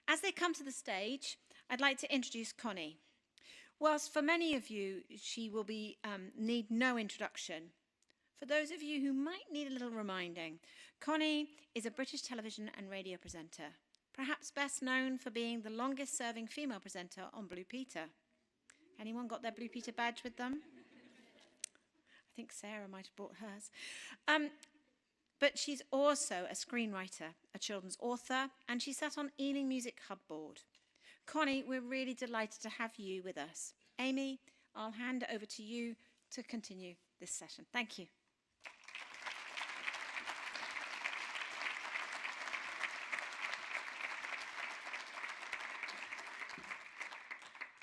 As they come to the stage, I'd like to introduce Konnie. Whilst for many of you, she will need no introduction, for those of you who might need a little reminding, Konnie is a British television and radio presenter, perhaps best known for being the longest-serving female presenter on Blue Peter. Anyone got their Blue Peter badge with them? I think Sarah might have brought hers. But she's also a screenwriter, a children's author, and she sat on Ealing Music Hub board. Konnie, we're really delighted to have you with us. Amy, I'll hand it over to you to continue this session. Thank you.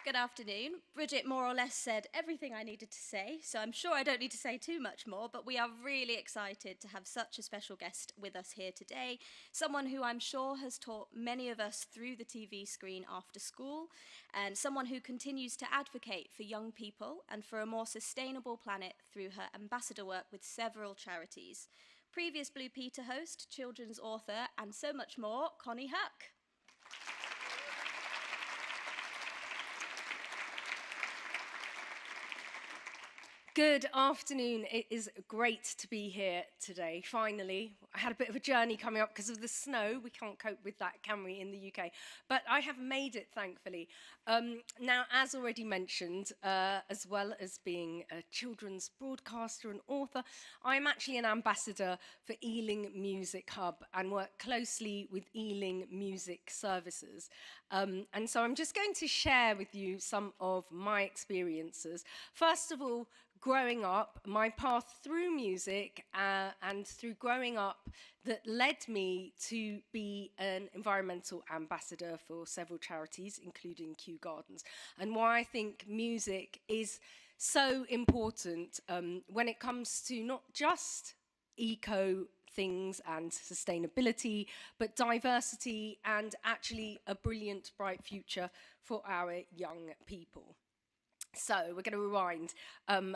Good afternoon. Bridget more or less said everything I needed to say, so I'm sure I don't need to say too much more, but we are really excited to have such a special guest with us here today, someone who I'm sure has taught many of us through the TV screen after school, and someone who continues to advocate for young people and for a more sustainable planet through her ambassador work with several charities. Previous Blue Peter host, children's author, and so much more, Konnie Huq. Good afternoon. It is great to be here today, finally. I had a bit of a journey coming up because of the snow. We can't cope with that, can we, in the UK? But I have made it, thankfully. Now, as already mentioned, as well as being a children's broadcaster and author, I'm actually an ambassador for Ealing Music Hub and work closely with Ealing Music Services. And so I'm just going to share with you some of my experiences. First of all, growing up, my path through music and through growing up that led me to be an environmental ambassador for several charities, including Kew Gardens, and why I think music is so important when it comes to not just eco things and sustainability, but diversity and actually a brilliant, bright future for our young people. So we're going to rewind.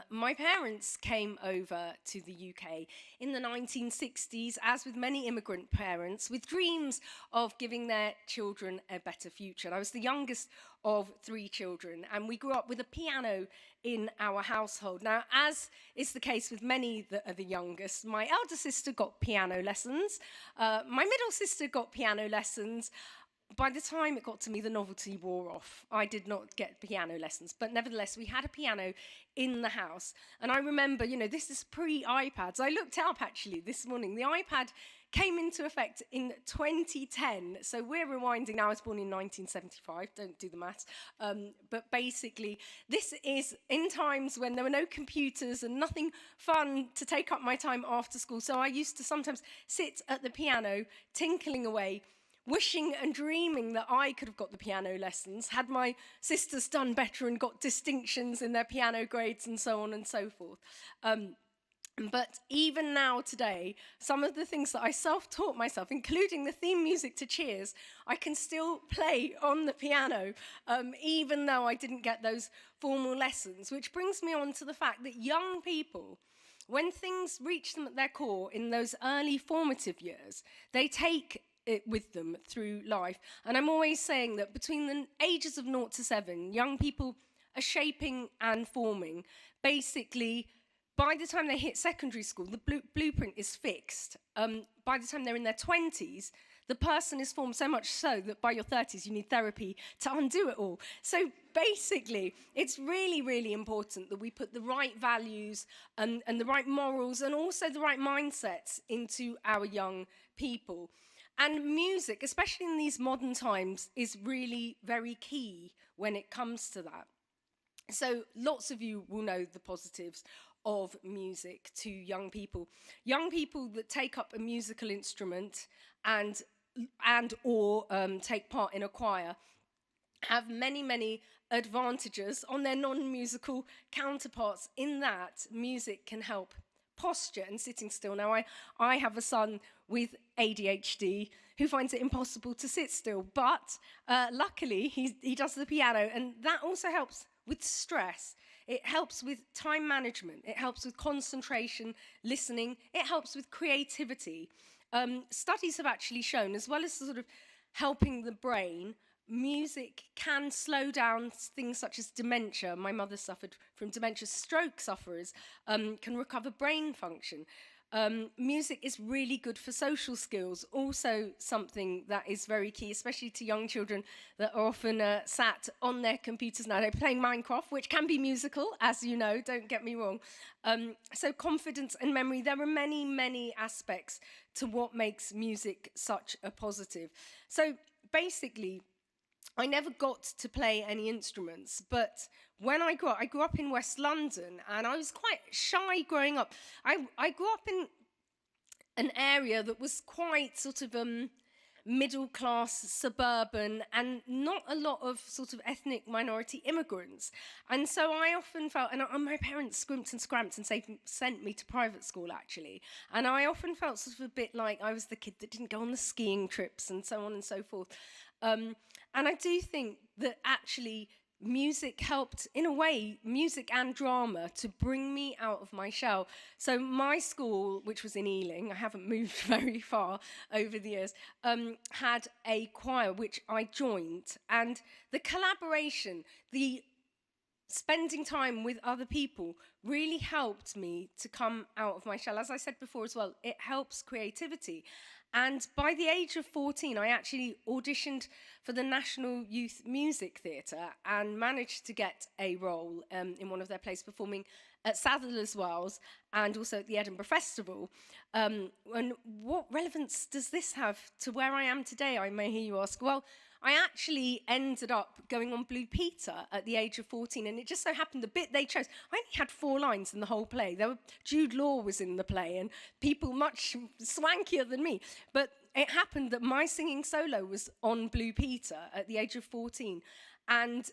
My parents came over to the UK in the 1960s, as with many immigrant parents, with dreams of giving their children a better future. And I was the youngest of 3 children, and we grew up with a piano in our household. Now, as is the case with many that are the youngest, my elder sister got piano lessons. My middle sister got piano lessons. By the time it got to me, the novelty wore off. I did not get piano lessons, but nevertheless, we had a piano in the house. And I remember, you know, this is pre-iPads. I looked up, actually, this morning. The iPad came into effect in 2010. So we're rewinding now. I was born in 1975. Don't do the maths. But basically, this is in times when there were no computers and nothing fun to take up my time after school. So I used to sometimes sit at the piano, tinkling away, wishing and dreaming that I could have got the piano lessons, had my sisters done better and got distinctions in their piano grades and so on and so forth. But even now today, some of the things that I self-taught myself, including the theme music to Cheers, I can still play on the piano, even though I didn't get those formal lessons, which brings me on to the fact that young people, when things reach them at their core in those early formative years, they take it with them through life. And I'm always saying that between the ages of 0 to 7, young people are shaping and forming. Basically, by the time they hit secondary school, the blueprint is fixed. By the time they're in their 20s, the person is formed so much so that by your 30s, you need therapy to undo it all. So basically, it's really, really important that we put the right values and the right morals and also the right mindsets into our young people. And music, especially in these modern times, is really very key when it comes to that. So lots of you will know the positives of music to young people. Young people that take up a musical instrument and or take part in a choir have many, many advantages on their non-musical counterparts in that music can help posture and sitting still. Now, I have a son with ADHD who finds it impossible to sit still, but luckily he does the piano, and that also helps with stress. It helps with time management. It helps with concentration, listening. It helps with creativity. Studies have actually shown, as well as sort of helping the brain, music can slow down things such as dementia. My mother suffered from dementia. Stroke sufferers can recover brain function. Music is really good for social skills, also something that is very key, especially to young children that are often sat on their computers now. They're playing Minecraft, which can be musical, as you know, don't get me wrong. So confidence and memory, there are many, many aspects to what makes music such a positive. So basically, I never got to play any instruments, but when I grew up in West London, and I was quite shy growing up. I grew up in an area that was quite sort of middle-class, suburban, and not a lot of sort of ethnic minority immigrants. And so I often felt, and my parents scrimped and scramped and sent me to private school, actually. And I often felt sort of a bit like I was the kid that didn't go on the skiing trips and so on and so forth. And I do think that actually music helped, in a way, music and drama, to bring me out of my shell. So my school, which was in Ealing, I haven't moved very far over the years, had a choir which I joined. And the collaboration, the spending time with other people really helped me to come out of my shell. As I said before as well, it helps creativity. And by the age of 14, I actually auditioned for the National Youth Music Theatre and managed to get a role in one of their plays, performing at Sadler's Wells and also at the Edinburgh Festival. And what relevance does this have to where I am today, I may hear you ask? Well, I actually ended up going on Blue Peter at the age of 14, and it just so happened the bit they chose, I only had 4 lines in the whole play. Jude Law was in the play, and people much swankier than me. But it happened that my singing solo was on Blue Peter at the age of 14. And,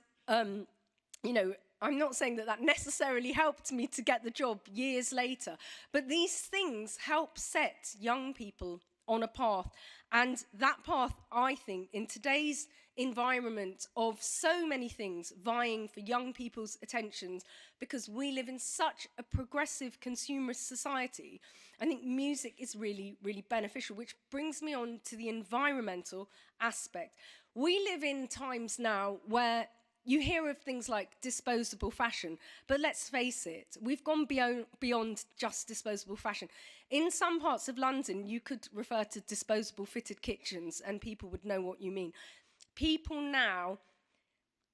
you know, I'm not saying that necessarily helped me to get the job years later, but these things help set young people on a path. And that path, I think, in today's environment of so many things vying for young people's attentions, because we live in such a progressive consumerist society, I think music is really, really beneficial, which brings me on to the environmental aspect. We live in times now where you hear of things like disposable fashion, but let's face it, we've gone beyond just disposable fashion. In some parts of London, you could refer to disposable fitted kitchens and people would know what you mean. People now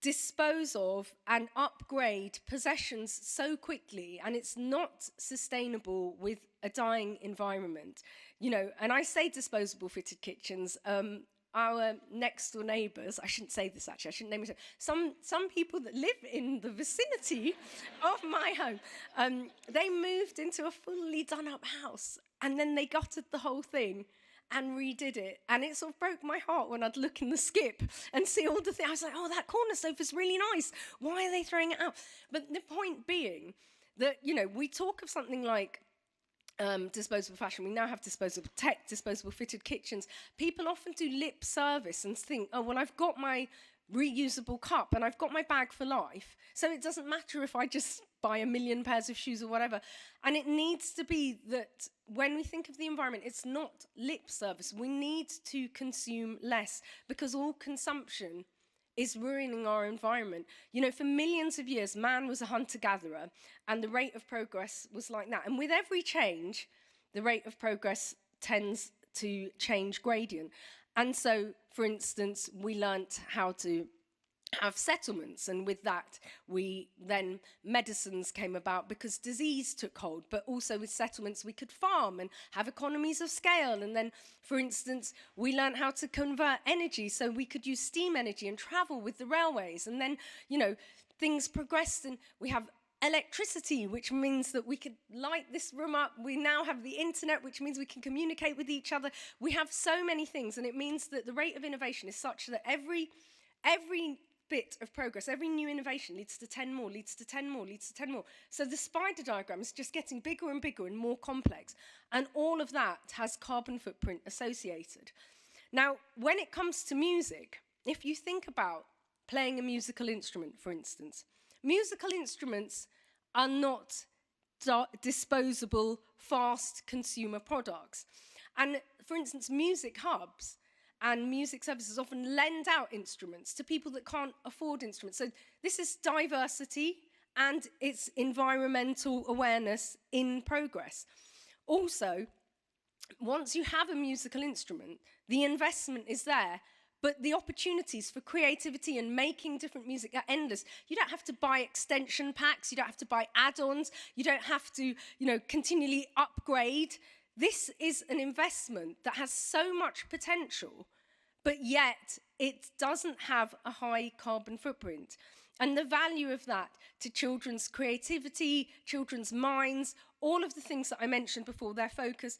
dispose of and upgrade possessions so quickly, and it's not sustainable with a dying environment. You know, and I say disposable fitted kitchens, our next door neighbours, I shouldn't say this actually, I shouldn't name it, some people that live in the vicinity of my home, they moved into a fully done up house and then they gutted the whole thing and redid it. And it sort of broke my heart when I'd look in the skip and see all the things. I was like, oh, that corner sofa's really nice. Why are they throwing it out? But the point being that, you know, we talk of something like disposable fashion. We now have disposable tech, disposable fitted kitchens. People often do lip service and think, oh, well, I've got my reusable cup and I've got my bag for life, so it doesn't matter if I just buy 1 million pairs of shoes or whatever. And it needs to be that when we think of the environment, it's not lip service. We need to consume less, because all consumption is ruining our environment. You know, for millions of years, man was a hunter-gatherer, and the rate of progress was like that. And with every change, the rate of progress tends to change gradient. And so, for instance, we learnt how to have settlements, and with that then medicines came about because disease took hold, but also with settlements we could farm and have economies of scale. And then, for instance, we learned how to convert energy so we could use steam energy and travel with the railways. And then, you know, things progressed and we have electricity, which means that we could light this room up. We now have the internet, which means we can communicate with each other. We have so many things, and it means that the rate of innovation is such that every bit of progress, every new innovation leads to 10 more, leads to 10 more, leads to 10 more. So the spider diagram is just getting bigger and bigger and more complex. And all of that has carbon footprint associated. Now, when it comes to music, if you think about playing a musical instrument, for instance, musical instruments are not disposable, fast consumer products. And for instance, music hubs and music services often lend out instruments to people that can't afford instruments. So this is diversity and it's environmental awareness in progress. Also, once you have a musical instrument, the investment is there, but the opportunities for creativity and making different music are endless. You don't have to buy extension packs, you don't have to buy add-ons, you don't have to, continually upgrade. This is an investment that has so much potential, but yet it doesn't have a high carbon footprint. And the value of that to children's creativity, children's minds, all of the things that I mentioned before, their focus,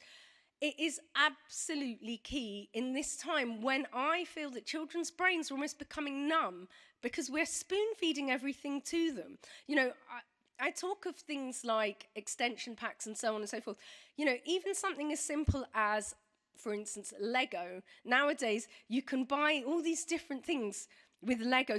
it is absolutely key in this time when I feel that children's brains are almost becoming numb because we're spoon-feeding everything to them. I talk of things like extension packs and so on and so forth. Even something as simple as, for instance, Lego. Nowadays, you can buy all these different things with Lego.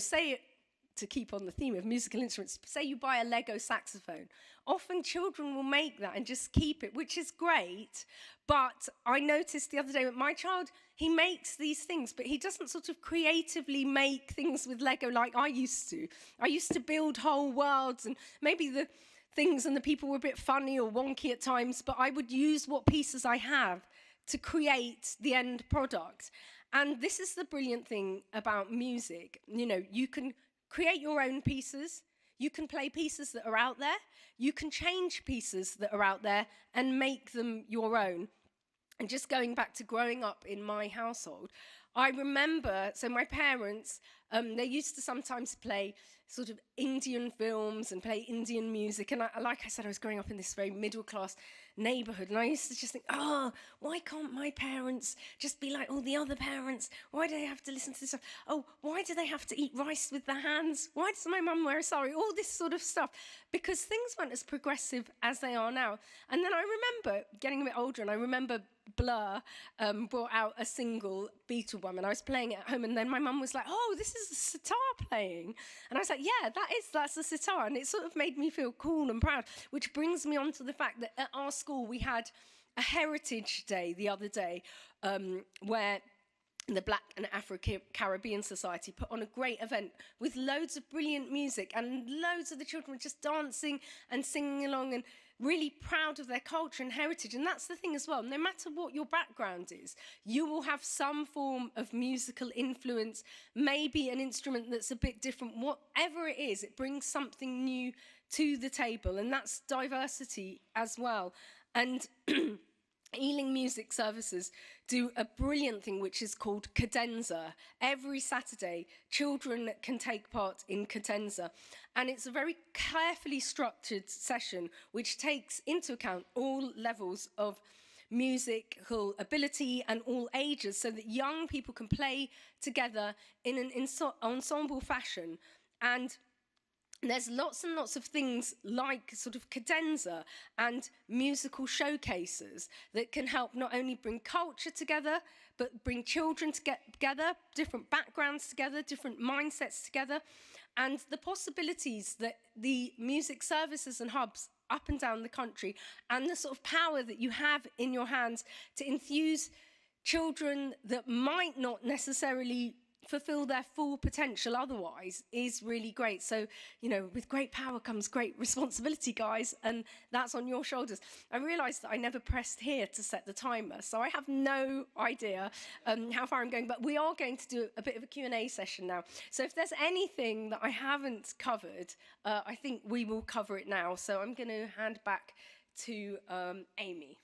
To keep on the theme of musical instruments, say you buy a Lego saxophone. Often children will make that and just keep it, which is great. But I noticed the other day with my child, he makes these things, but he doesn't sort of creatively make things with Lego like I used to. I used to build whole worlds, and maybe the things and the people were a bit funny or wonky at times, but I would use what pieces I have to create the end product. And this is the brilliant thing about music. You can create your own pieces, you can play pieces that are out there, you can change pieces that are out there and make them your own. And just going back to growing up in my household, I remember, so my parents, they used to sometimes play sort of Indian films and play Indian music. And like I said, I was growing up in this very middle-class neighborhood. And I used to just think, why can't my parents just be like all the other parents? Why do they have to listen to this stuff? Oh, why do they have to eat rice with their hands? Why does my mum wear a sari? All this sort of stuff. Because things weren't as progressive as they are now. And then I remember getting a bit older, and I remember Blur brought out a single, Beatle one, and I was playing it at home, and then my mum was like, oh, this is the sitar playing. And I was like, yeah, that's the sitar. And it sort of made me feel cool and proud, which brings me on to the fact that at our school we had a heritage day the other day where the Black and Afro-Caribbean Society put on a great event with loads of brilliant music, and loads of the children were just dancing and singing along and really proud of their culture and heritage. And that's the thing as well. No matter what your background is, you will have some form of musical influence, maybe an instrument that's a bit different. Whatever it is, it brings something new to the table, and that's diversity as well. And Ealing Music Services do a brilliant thing which is called cadenza. Every Saturday, children can take part in cadenza. And it's a very carefully structured session which takes into account all levels of musical ability and all ages, so that young people can play together in an ensemble fashion. And there's lots and lots of things like sort of cadenza and musical showcases that can help not only bring culture together, but bring children together, different backgrounds together, different mindsets together, and the possibilities that the music services and hubs up and down the country, and the sort of power that you have in your hands to enthuse children that might not necessarily fulfill their full potential otherwise, is really great. So, with great power comes great responsibility, guys, and that's on your shoulders. I realised that I never pressed here to set the timer, so I have no idea how far I'm going, but we are going to do a bit of a Q&A session now. So if there's anything that I haven't covered, I think we will cover it now. So I'm going to hand back to Amy.